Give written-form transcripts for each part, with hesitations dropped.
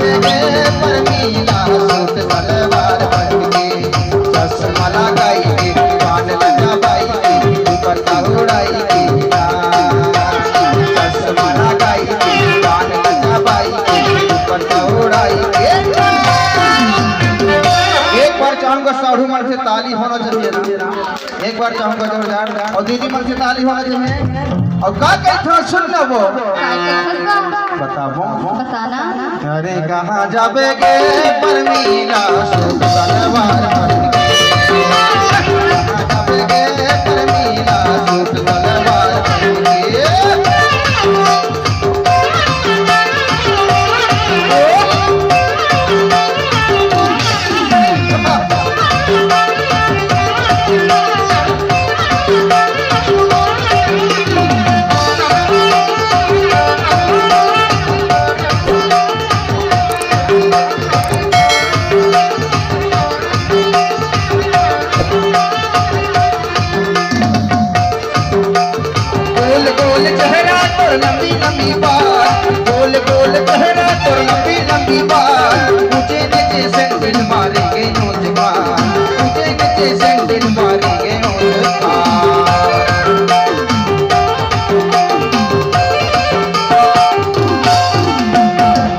जावेंगे Parmila suit salwar पहन के चश्मा लगाई के कान लगाई के दुपट्टा उड़ाई के चश्मा लगाई के कान लगाई के दुपट्टा उड़ाई के। एक बार चाहूंगा साधु मन से ताली होना चाहिए ना, एक बार चाहूंगा जोरदार और दीदी मन से ताली होना चाहिए। और का कहता सुन लो वो बताओ बताना। अरे कहाँ जावेगे परमीला सूट सलवार पहन के कहाँ जावेगे परमीला सूट सलवार पहन के। लंबी लंबी बात गोल गोल चेहरा तो लंबी लंबी बात ऊंचे नीचे सैंडल मारेंगे नौजवान ऊंचे नीचे सैंडल मारेंगे नौजवान।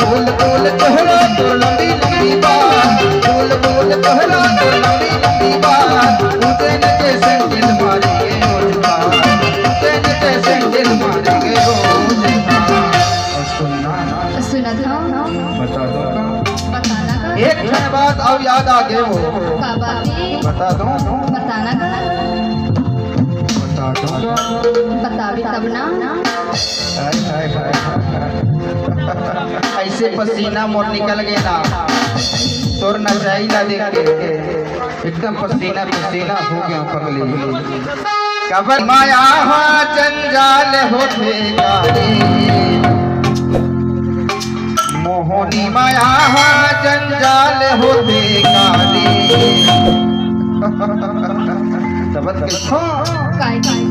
गोल गोल चेहरा तो लंबी लंबी बात गोल गोल चेहरा तो लंबी लंबी बात ऊंचे नीचे सैंडल मारेंगे नौजवान ऊंचे नीचे सैंडल मारेंगे। सुना था बता दो बताना का एक क्षण बाद अब याद आ गए वो का बातें बता दो बताना का बता दो बतावे तब ना। हाय हाय हाय ऐसे पसीना मोर निकल गया ना तोर नचाई ना देख के एकदम पसीना पसीना हो गया पगली। कबर माया जंजाल होते गाने मोहनी माया जंजाल होते काले सबत के काय काय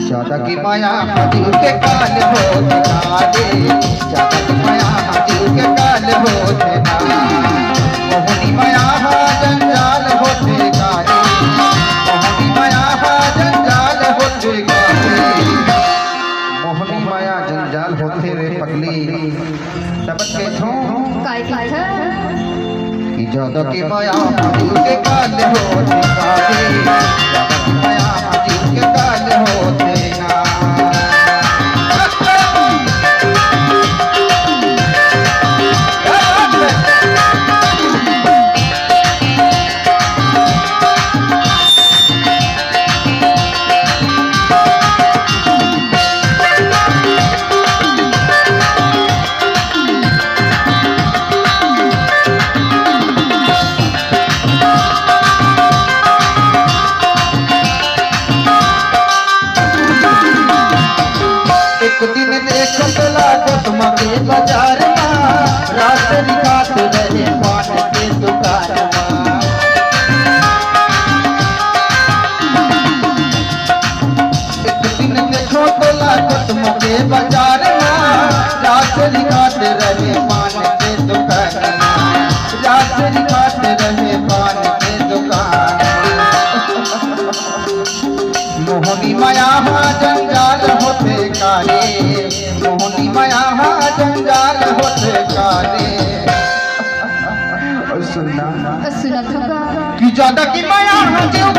ज्यादा की माया दिल के काल होते काले ज्यादा की माया दिल के काल होते मोहनी माया जंजाल होते काले मोहनी माया जंजाल होते काले मोहनी माया जंजाल होते रे पगली सबत के काय काय कि ज्यादा की माया दिल के काल होते काले ज्यादा की माया दिल के काल होते ना। एक दिन देखत लागत मके बाजार में रात निकात रहे पान के दुकान में। एक दिन देखत लागत मके बाजार में रात निकात रहे पान के दुकान में रात निकात रहे पान के दुकान। मोहनी माया जंजाल होते काले मोहनी माया जंजाल होते काले। और सुनना सुना था कि ज्यादा की माया दिल